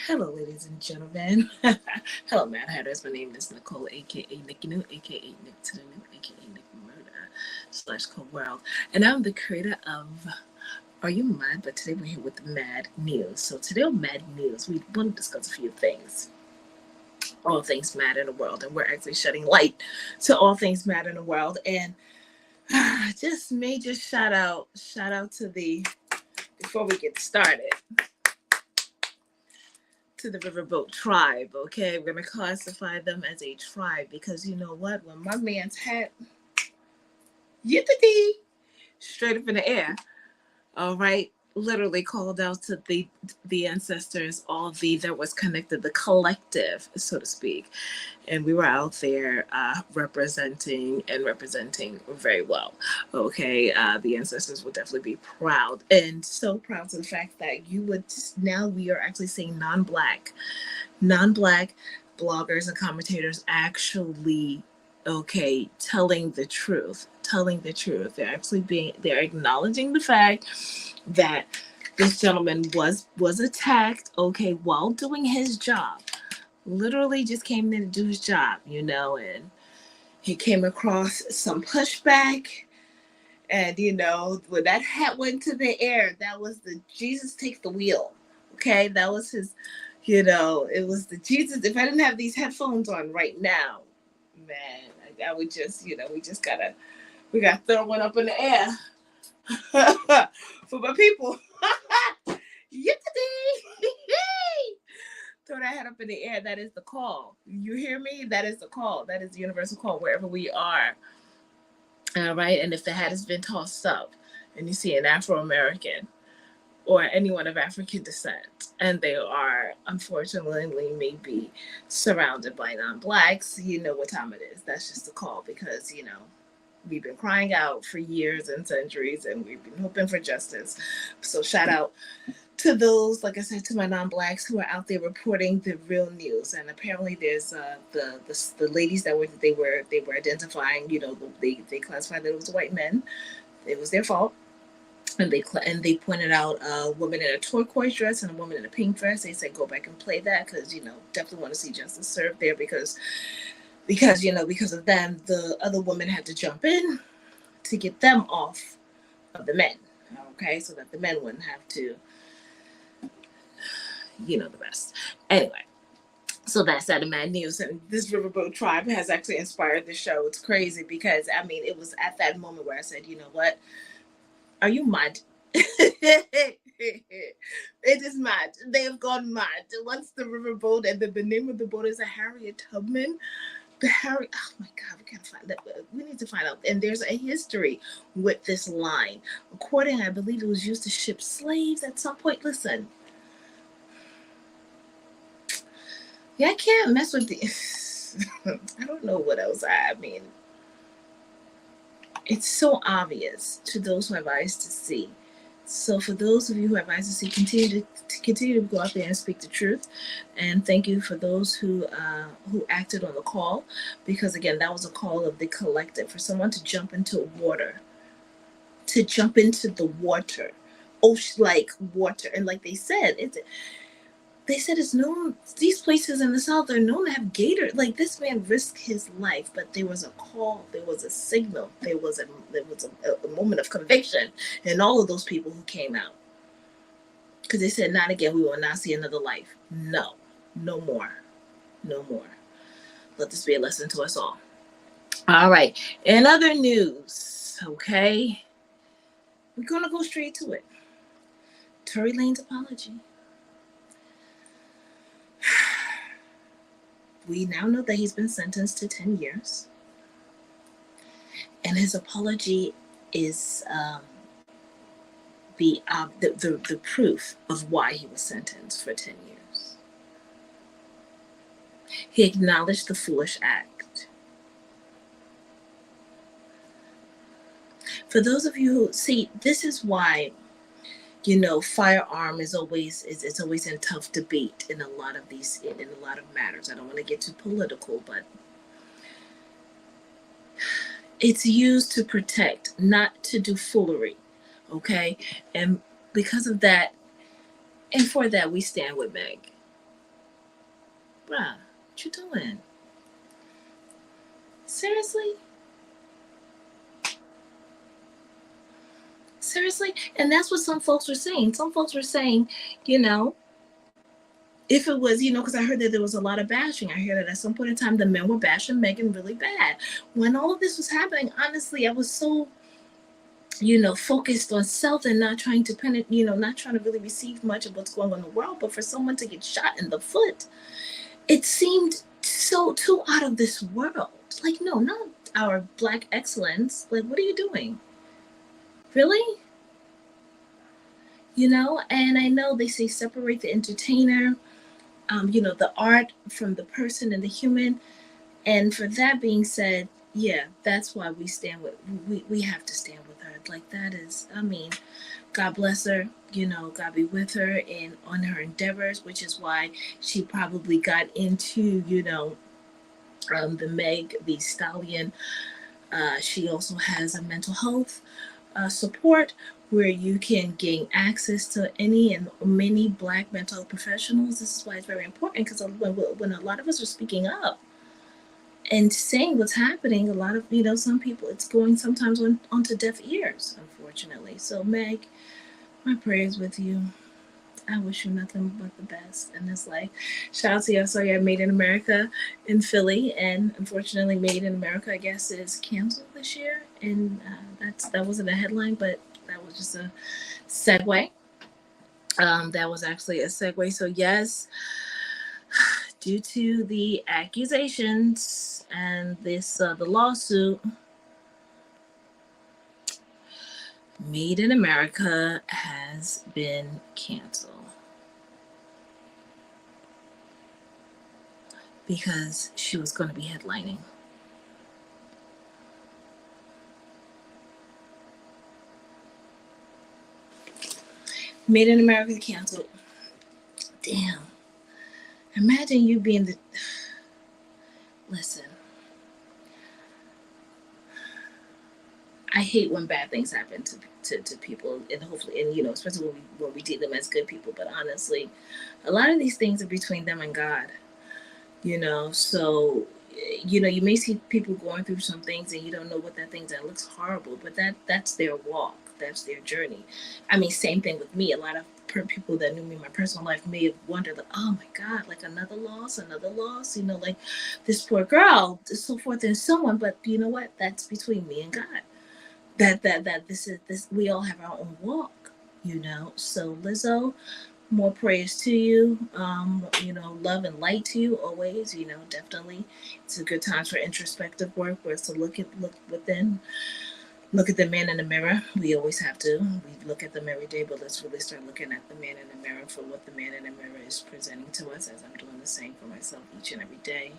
Hello, ladies and gentlemen. Hello, MadHatter. My name is Nicole, aka Nicky New, aka Nick to the New, aka Nick Murder / Cold World, and I'm the creator of Are You Mad? But today we're here with Mad News. So today on Mad News, we want to discuss a few things. All things mad in the world, and we're actually shedding light to all things mad in the world. And just major shout out to before we get started, to the Riverboat tribe. Okay, we're gonna classify them as a tribe because you know what? When my man's hat, yippee, straight up in the air, all right, literally called out to the ancestors, all that was connected, the collective, so to speak, and we were out there representing very well. Okay, the ancestors will definitely be proud, and so proud to the fact that you would now we are actually seeing non-black bloggers and commentators actually telling the truth. They're actually they're acknowledging the fact that this gentleman was attacked while doing his job. Literally just came in to do his job, and he came across some pushback. And when that hat went to the air, that was the Jesus take the wheel. Okay, that was his. It was the Jesus. If I didn't have these headphones on right now, man, I would just, we gotta throw one up in the air for my people. Throw that head up in the air. That is the call. You hear me? That is the call. That is the universal call wherever we are. All right. And if the hat has been tossed up and you see an Afro-American or anyone of African descent, and they are unfortunately maybe surrounded by non-blacks, you know what time it is. That's just a call because, we've been crying out for years and centuries, and we've been hoping for justice. So shout out to those, like I said, to my non-blacks who are out there reporting the real news. And apparently there's the ladies that they were identifying, they classified that it was white men. It was their fault. And they pointed out a woman in a turquoise dress and a woman in a pink dress. They said, go back and play that because, definitely want to see justice served there because of them, the other woman had to jump in to get them off of the men. Okay, so that the men wouldn't have to, the rest. Anyway, so that's out of Mad News. And this Riverboat tribe has actually inspired the show. It's crazy because, it was at that moment where I said, you know what? Are you mad? It is mad. They have gone mad. Once the riverboat, and the name of the boat is a Harriet Tubman. Oh my God, we can't find that. We need to find out. And there's a history with this line. According, I believe it was used to ship slaves at some point. Listen. Yeah, I can't mess with the... I don't know what else. It's so obvious to those who have eyes to see. So for those of you who have eyes to see, continue to go out there and speak the truth. And thank you for those who acted on the call, because again, that was a call of the collective for someone to jump into water, like water, and like they said, it's known, these places in the South are known to have gators. Like, this man risked his life, but there was a call, there was a signal, there was a moment of conviction in all of those people who came out. Because they said, not again, we will not see another life. No more. Let this be a lesson to us all. All right. In other news, okay, we're going to go straight to it. Tory Lanez apology. We now know that he's been sentenced to 10 years. And his apology is the proof of why he was sentenced for 10 years. He acknowledged the foolish act. For those of you who see, this is why firearm is always in tough debate in a lot of matters. I don't want to get too political, but it's used to protect, not to do foolery. Okay, and because of that, and for that, we stand with Meg. Bruh, what you doing? Seriously? Seriously? And that's what some folks were saying. Some folks were saying, you know, if it was, because I heard that there was a lot of bashing. I heard that at some point in time, the men were bashing Megan really bad. When all of this was happening, honestly, I was so, focused on self and not trying to not trying to really receive much of what's going on in the world. But for someone to get shot in the foot, it seemed so too out of this world. Like, no, not our Black excellence. Like, what are you doing? Really? And I know they say separate the entertainer, the art from the person and the human. And for that being said, yeah, that's why we have to stand with her. Like, that is, God bless her, God be with her on her endeavors, which is why she probably got into, the Meg the Stallion. She also has a mental health support where you can gain access to any and many Black mental health professionals. This is why it's very important, because when a lot of us are speaking up and saying what's happening, a lot of, some people, it's going sometimes onto deaf ears, unfortunately. So, Meg, my prayers with you. I wish you nothing but the best in this life. Shout out to you. I saw you at Made in America in Philly, and unfortunately, Made in America, I guess, is canceled this year. And that wasn't a headline, but that was just a segue. That was actually a segue. So yes, due to the accusations and the lawsuit, Made in America has been canceled. Because she was going to be headlining. Made in America canceled. Damn. Imagine you being the... Listen. I hate when bad things happen to people, and hopefully, and especially when we deem them as good people. But honestly, a lot of these things are between them and God. So you may see people going through some things and you don't know what that thing that looks horrible, but that's their walk, that's their journey. Same thing with me. A lot of people that knew me in my personal life may have wondered, like, oh my God, like another loss, like this poor girl, so forth and so on. But you know what? That's between me and God. That this we all have our own walk, So Lizzo, more prayers to you. Love and light to you always. Definitely, it's a good time for introspective work, where it's to look within, look at the man in the mirror. We always have to. We look at them every day, but let's really start looking at the man in the mirror for what the man in the mirror is presenting to us. As I'm doing the same for myself each and every day.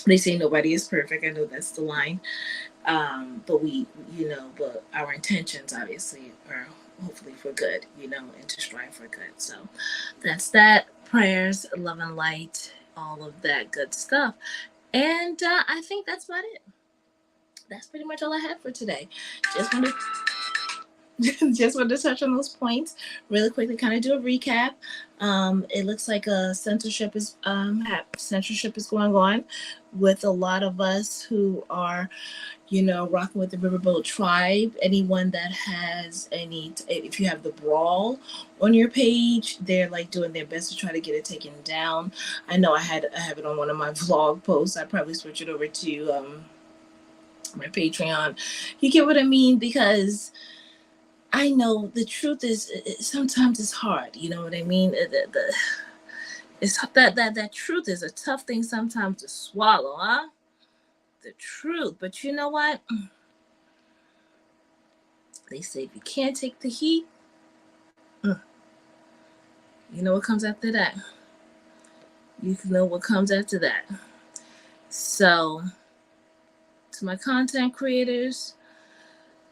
They say nobody is perfect. I know that's the line. But but our intentions obviously are hopefully for good, and to strive for good. So that's that. Prayers, love and light, all of that good stuff. And I think that's about it. That's pretty much all I had for today. Just wanted to touch on those points really quickly, kind of do a recap. It looks like censorship is going on with a lot of us who are, rocking with the Riverboat Tribe. Anyone that has if you have the Brawl on your page, they're like doing their best to try to get it taken down. I know I have it on one of my vlog posts. I probably switch it over to my Patreon. You get what I mean? Because I know the truth is sometimes it's hard. You know what I mean? It's that truth is a tough thing sometimes to swallow, huh? The truth. But you know what? They say if you can't take the heat, you know what comes after that? You know what comes after that. So, to my content creators,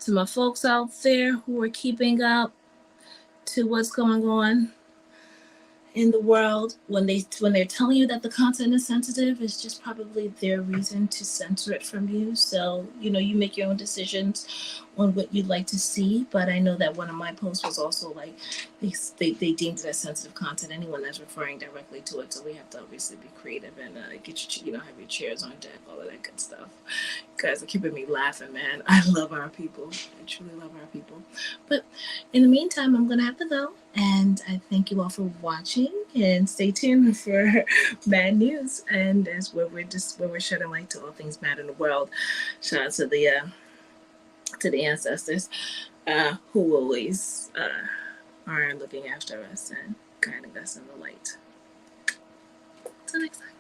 to my folks out there who are keeping up to what's going on, in the world, when they're telling you that the content is sensitive, it's just probably their reason to censor it from you. So, you know, you make your own decisions on what you'd like to see. But I know that one of my posts was also like they deemed it as sensitive content. Anyone that's referring directly to it, so we have to obviously be creative and get your, you know, have your chairs on deck, all of that good stuff. You guys are keeping me laughing, man. I love our people. I truly love our people. But in the meantime, I'm gonna have to go, and I thank you all for watching, and stay tuned for Mad News, and as where we're shedding light to all things mad in the world. Shout out to the ancestors who always are looking after us and guiding us in the light. Until next time.